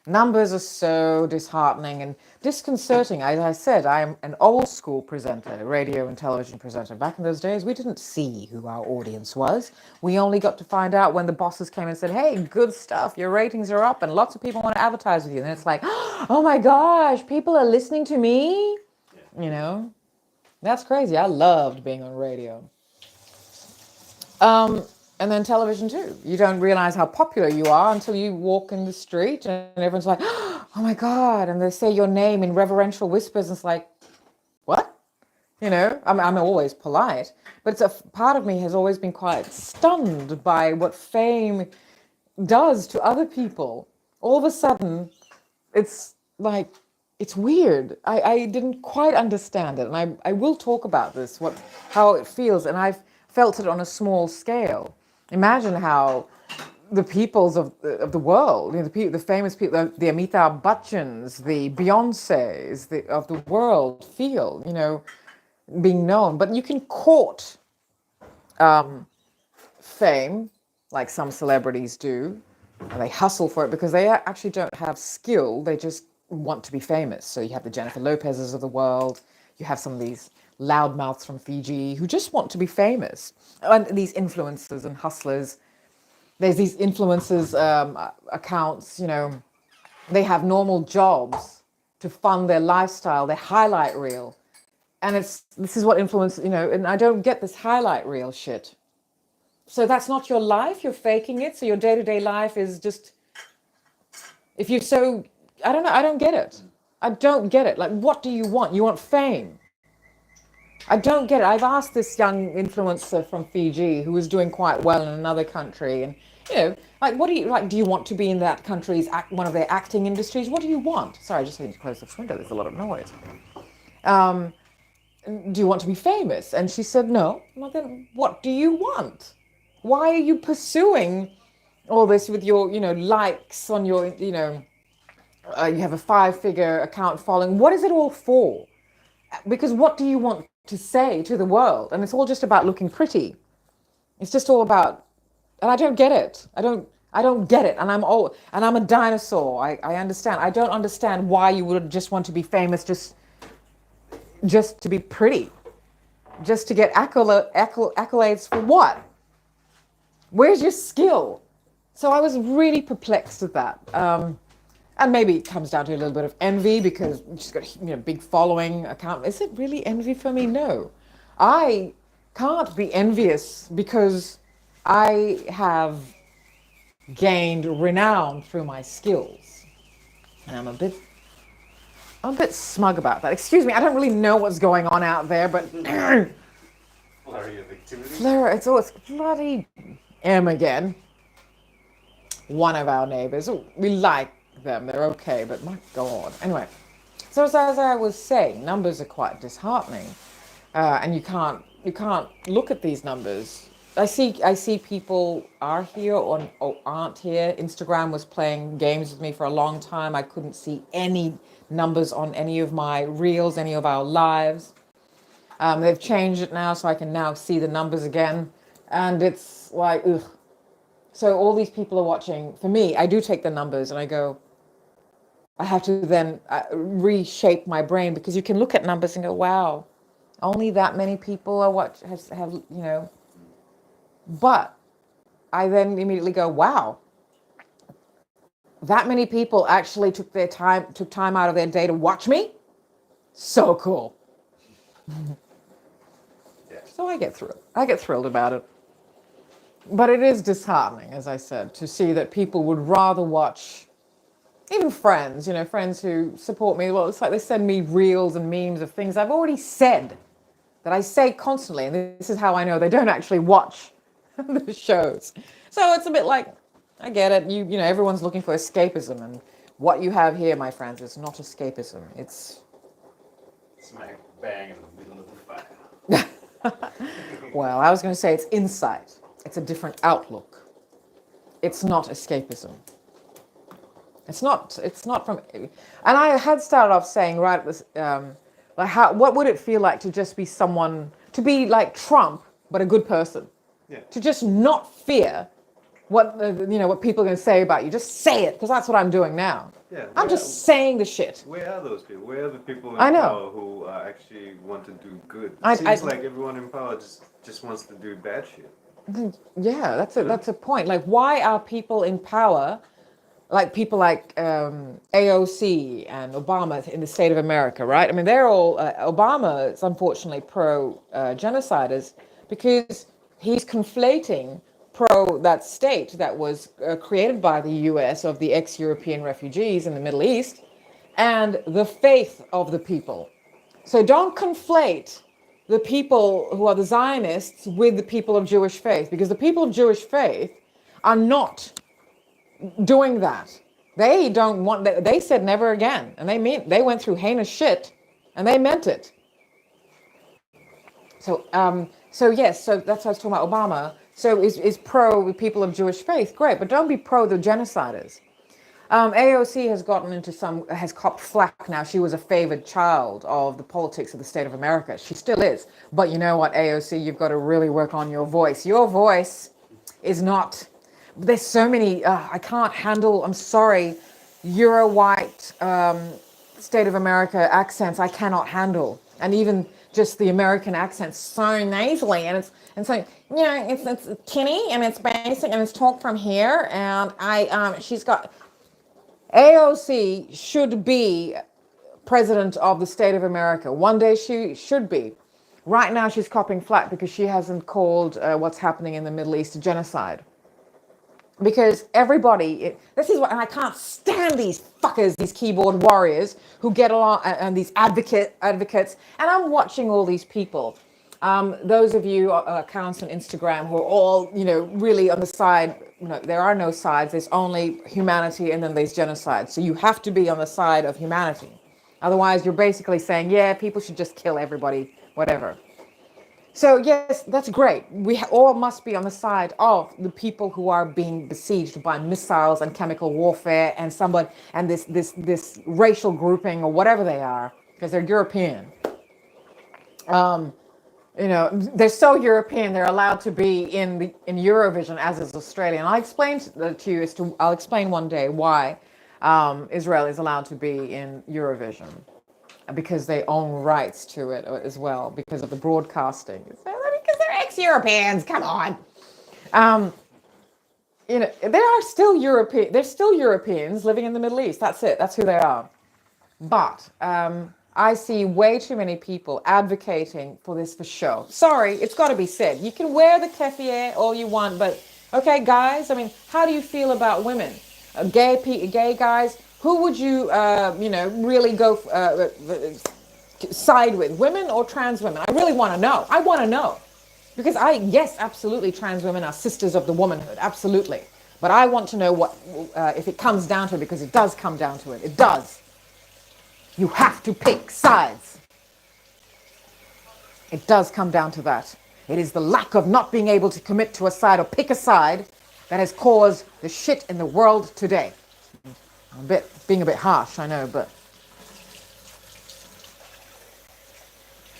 Numbers are so disheartening and disconcerting. As I said, I am an old school presenter, radio and television presenter. Back in those days, we didn't see who our audience was. We only got to find out when the bosses came and said, hey, good stuff, your ratings are up and lots of people want to advertise with you. And it's like, oh my gosh, people are listening to me. That's crazy. I loved being on radio. And then television too. You don't realize how popular you are until you walk in the street and everyone's like, oh my God. And they say your name in reverential whispers. And it's like, what? I'm always polite, but it's a part of me has always been quite stunned by what fame does to other people. All of a sudden, it's like, it's weird. I didn't quite understand it. And I will talk about this, how it feels. And I've felt it on a small scale. Imagine how the peoples of the world, the famous people, the Amitabh Bachchans, the Beyoncés of the world feel, being known. But you can court fame like some celebrities do. And they hustle for it because they actually don't have skill. They just want to be famous. So you have the Jennifer Lopez's of the world. You have some of these loudmouths from Fiji who just want to be famous. And these influencers and hustlers. There's these influencers accounts, they have normal jobs to fund their lifestyle, their highlight reel. And this is what influence, and I don't get this highlight reel shit. So that's not your life, you're faking it. So your day-to-day life is just, if you're so, I don't know, I don't get it. I don't get it. Like, what do you want? You want fame. I don't get it. I've asked this young influencer from Fiji who was doing quite well in another country, and like, what do you like? Do you want to be in that country's one of their acting industries? What do you want? Sorry, I just need to close this window. There's a lot of noise. Um, do you want to be famous? And she said no. Well, then what do you want? Why are you pursuing all this with your, likes on your, you have a 5-figure account following. What is it all for? Because what do you want to say to the world? And it's all just about looking pretty. It's just all about, and I don't get it. I don't get it. And I'm a dinosaur. I understand. I don't understand why you would just want to be famous just to be pretty, just to get accolades for what? Where's your skill? So I was really perplexed at that. And maybe it comes down to a little bit of envy because she's got big following account. Is it really envy for me? No. I can't be envious because I have gained renown through my skills. And I'm a bit smug about that. Excuse me, I don't really know what's going on out there, but Flurry of activity. it's bloody M again. One of our neighbors. We like them, they're okay, but my God. Anyway, so as I was saying, numbers are quite disheartening, and you can't look at these numbers. I see people are here or aren't here. Instagram was playing games with me for a long time. I couldn't see any numbers on any of my reels, any of our lives. They've changed it now, so I can now see the numbers again, and it's like, ugh. So all these people are watching. For me, I do take the numbers and I go, I have to then reshape my brain, because you can look at numbers and go, wow, only that many people are have. But I then immediately go, wow, that many people actually took time out of their day to watch me. So cool. Yeah. So I get through. I get thrilled about it. But it is disheartening, as I said, to see that people would rather watch, even friends, friends who support me. Well, it's like they send me reels and memes of things I've already said, that I say constantly. And this is how I know they don't actually watch the shows. So it's a bit like, I get it. Everyone's looking for escapism. And what you have here, my friends, is not escapism. It's smack bang in the middle of the fire. Well, I was going to say it's insight. It's a different outlook. It's not escapism. It's not from, and I had started off saying right at this, what would it feel like to just be someone, to be like Trump, but a good person? Yeah. To just not fear what people are going to say about you. Just say it, because that's what I'm doing now. Yeah. I'm just saying the shit. Where are those people? Where are the people in I know. power who actually want to do good? It seems like everyone in power just wants to do bad shit. Yeah, that's a point. Like, why are people in power, like people like AOC and Obama in the state of America, right? I mean, they're all, Obama is unfortunately pro-genociders, because he's conflating that state that was created by the US of the ex-European refugees in the Middle East, and the faith of the people. So don't conflate the people who are the Zionists with the people of Jewish faith, because the people of Jewish faith are not doing that. They don't want. They said never again, and they went through heinous shit, and they meant it. So yes, so that's what I was talking about. Obama. So is pro the people of Jewish faith, great, but don't be pro the genociders. AOC has copped flack now. She was a favored child of the politics of the state of America. She still is. But you know what, AOC, you've got to really work on your voice. Your voice is not, there's so many, I can't handle, I'm sorry, Euro white state of America accents I cannot handle. And even just the American accent so nasally, and it's like, it's tinny, and it's basic, and it's talked from here, and she's got, AOC should be president of the state of America. One day she should be. Right now she's copping flack because she hasn't called what's happening in the Middle East a genocide. because everybody, this is what, and I can't stand these fuckers, these keyboard warriors who get along, and these advocates, and I'm watching all these people. Those of you accounts on Instagram who are all, really on the side, there are no sides. There's only humanity, and then there's genocide. So you have to be on the side of humanity. Otherwise, you're basically saying, yeah, people should just kill everybody, whatever. So yes, that's great. We all must be on the side of the people who are being besieged by missiles and chemical warfare, and somebody, and this racial grouping or whatever they are, because they're European. They're so European. They're allowed to be in Eurovision as is Australian. I'll explain to you I'll explain one day why Israel is allowed to be in Eurovision, because they own rights to it as well, because of the broadcasting. Because they're ex-Europeans. Come on. They are still European. They're still Europeans living in the Middle East. That's it. That's who they are. But I see way too many people advocating for this for show. Sorry, it's got to be said. You can wear the keffiyeh all you want, but okay, guys. I mean, how do you feel about women, gay guys? Who would you, really go side with, women or trans women? I really want to know. I want to know. Because yes, absolutely, trans women are sisters of the womanhood, absolutely. But I want to know what, if it comes down to it, because it does come down to it. It does. You have to pick sides. It does come down to that. It is the lack of not being able to commit to a side or pick a side that has caused the shit in the world today. I'm being a bit harsh, I know, but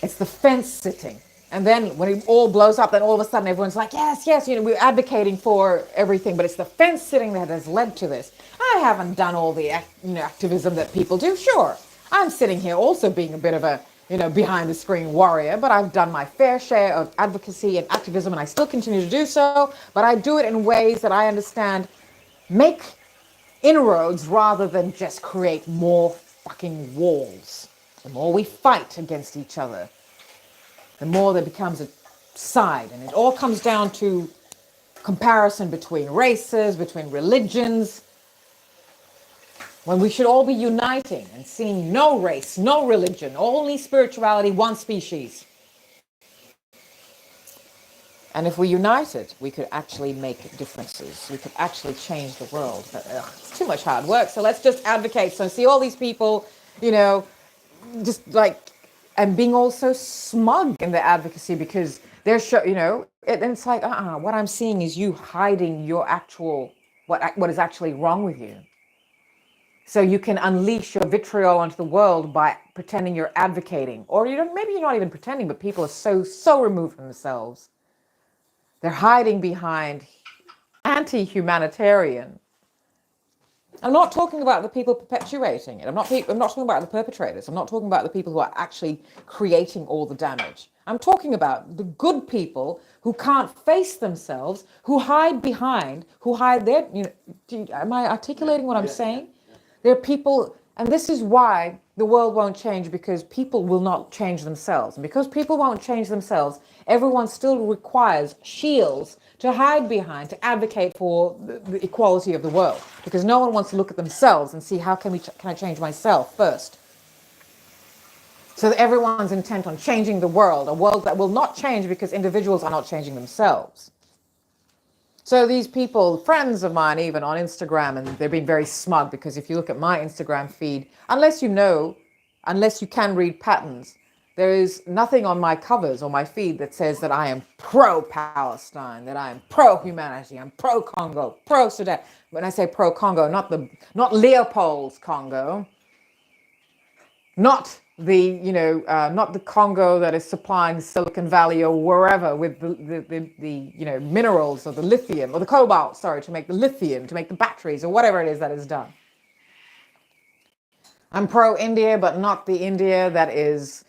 it's the fence sitting. And then when it all blows up, then all of a sudden everyone's like, yes, we're advocating for everything, but it's the fence sitting that has led to this. I haven't done all the activism that people do, sure. I'm sitting here also being a bit of a, behind the screen warrior, but I've done my fair share of advocacy and activism, and I still continue to do so, but I do it in ways that I understand make inroads rather than just create more fucking walls. The more we fight against each other, the more there becomes a side, and it all comes down to comparison between races, between religions, when we should all be uniting and seeing no race, no religion, only spirituality, one species. And if we united, we could actually make differences. We could actually change the world. But it's too much hard work. So let's just advocate. So see all these people, just like, and being also smug in their advocacy, because they're, and it's like, what I'm seeing is you hiding your actual, what is actually wrong with you. So you can unleash your vitriol onto the world by pretending you're advocating, or maybe you're not even pretending, but people are so removed from themselves. They're hiding behind anti-humanitarian. I'm not talking about the people perpetuating it. I'm not talking about the perpetrators. I'm not talking about the people who are actually creating all the damage. I'm talking about the good people who can't face themselves, who hide their, am I articulating what I'm saying? There are people, and this is why the world won't change, because people will not change themselves. And because people won't change themselves, everyone still requires shields to hide behind, to advocate for the equality of the world. Because no one wants to look at themselves and see, how can I change myself first? So that everyone's intent on changing the world, a world that will not change because individuals are not changing themselves. So these people, friends of mine, even on Instagram, and they're being very smug, because if you look at my Instagram feed, unless you can read patterns, there is nothing on my covers or my feed that says that I am pro-Palestine, that I am pro-humanity, I'm pro-Congo, pro-Sudan. When I say pro-Congo, not Leopold's Congo, not the Congo that is supplying Silicon Valley or wherever with the minerals or the lithium or the cobalt, to make the lithium, to make the batteries or whatever it is that is done. I'm pro-India, but not the India that is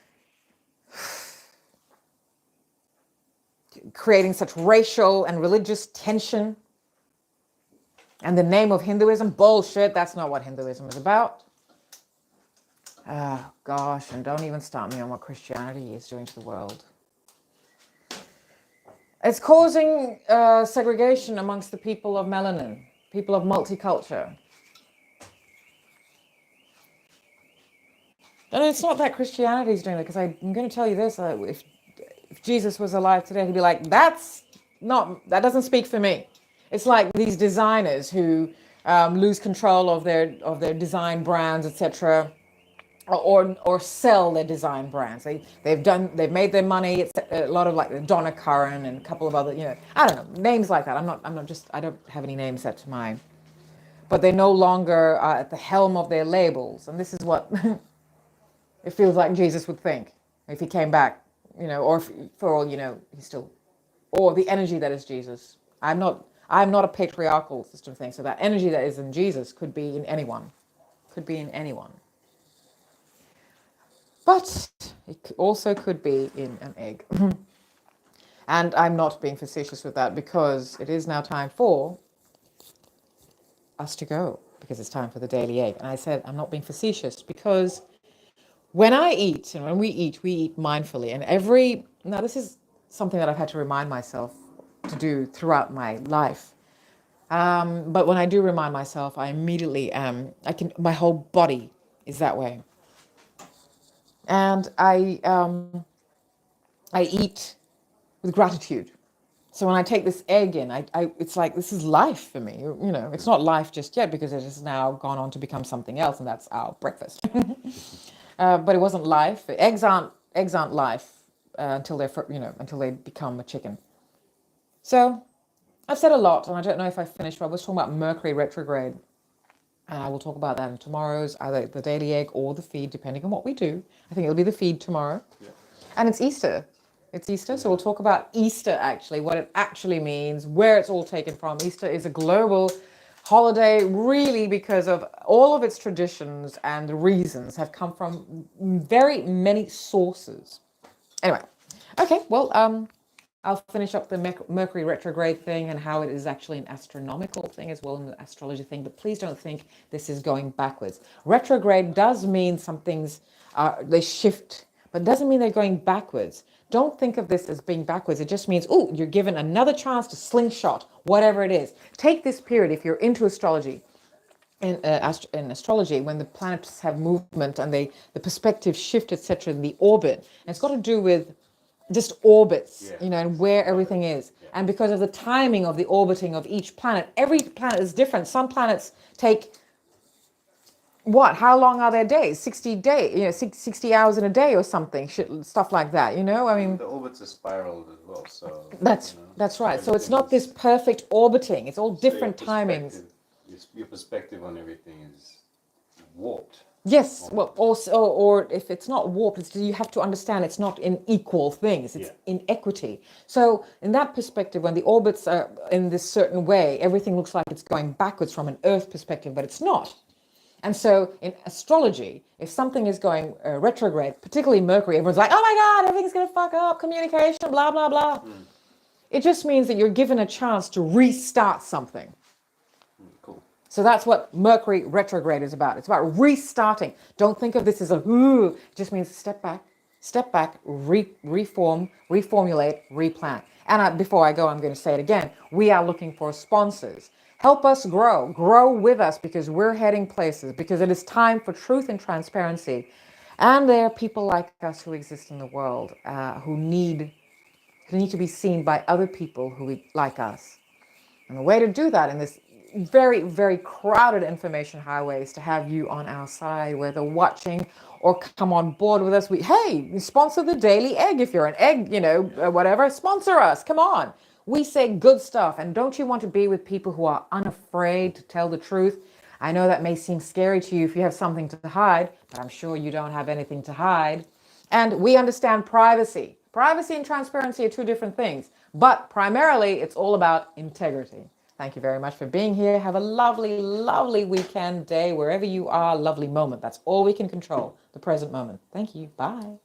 creating such racial and religious tension. And the name of Hinduism, bullshit, that's not what Hinduism is about. Oh, gosh, and don't even start me on what Christianity is doing to the world. It's causing segregation amongst the people of melanin, people of multiculture. And it's not that Christianity is doing it, because I'm going to tell you this: if Jesus was alive today, he'd be like, that doesn't speak for me. It's like these designers who lose control of their design brands, etc., or sell their design brands. They've made their money. It's a lot of like Donna Curran and a couple of other, I don't know, names like that. I don't have any names set to mind, but they no longer are at the helm of their labels. And this is what it feels like Jesus would think if he came back, or if, for all he's still, or the energy that is Jesus. I'm not a patriarchal system thing, so that energy that is in Jesus could be in anyone, but it also could be in an egg. And I'm not being facetious with that, because it is now time for us to go, because it's time for the daily egg. And I said I'm not being facetious, because when I eat, and when we eat mindfully. And now this is something that I've had to remind myself to do throughout my life. But when I do remind myself, I immediately my whole body is that way. And I eat with gratitude. So when I take this egg in, it's like, this is life for me. It's not life just yet, because it has now gone on to become something else, and that's our breakfast. But it wasn't life. Eggs aren't life until they become a chicken. So I've said a lot, and I don't know if I finished, but I was talking about Mercury retrograde. And I will talk about that in tomorrow's, either the daily egg or the feed, depending on what we do. I think it'll be the feed tomorrow. Yeah. And it's Easter. So we'll talk about Easter, actually, what it actually means, where it's all taken from. Easter is a global holiday, really, because of all of its traditions and reasons have come from very many sources. Anyway, okay, well, I'll finish up the Mercury retrograde thing and how it is actually an astronomical thing as well, in the astrology thing. But please don't think this is going backwards. Retrograde does mean some things they shift, but doesn't mean they're going backwards. Don't think of this as being backwards. It just means, you're given another chance to slingshot whatever it is. Take this period, if you're into astrology. In astrology, when the planets have movement and the perspective shift, etc., in the orbit, and it's got to do with just orbits, and where everything is. Yeah. And because of the timing of the orbiting of each planet, every planet is different. Some planets take how long are their days? 60 days, 60 hours in a day or something, stuff like that, I mean, the orbits are spiraled as well, so that's right. So it's not this perfect orbiting. It's all different timings. Your perspective on everything is warped. Yes, well, also, or if it's not warped, you have to understand it's not in equal things, it's in equity. So in that perspective, when the orbits are in this certain way, everything looks like it's going backwards from an Earth perspective, but it's not. And so in astrology, if something is going retrograde, particularly Mercury, everyone's like, oh my God, everything's going to fuck up, communication, blah, blah, blah. It just means that you're given a chance to restart something. Cool. So that's what Mercury retrograde is about. It's about restarting. Don't think of this as it just means step back, reform, reformulate, replan. And before I go, I'm going to say it again. We are looking for sponsors. Help us grow with us, because we're heading places, because it is time for truth and transparency. And there are people like us who exist in the world who need to be seen by other people who like us. And the way to do that in this very, very crowded information highway is to have you on our side, whether watching or come on board with us. Hey, sponsor the Daily Egg. If you're an egg, whatever, sponsor us. Come on. We say good stuff. And don't you want to be with people who are unafraid to tell the truth? I know that may seem scary to you if you have something to hide, but I'm sure you don't have anything to hide. And we understand privacy. Privacy and transparency are two different things, but primarily it's all about integrity. Thank you very much for being here. Have a lovely, lovely weekend, day, wherever you are, lovely moment. That's all we can control, the present moment. Thank you. Bye.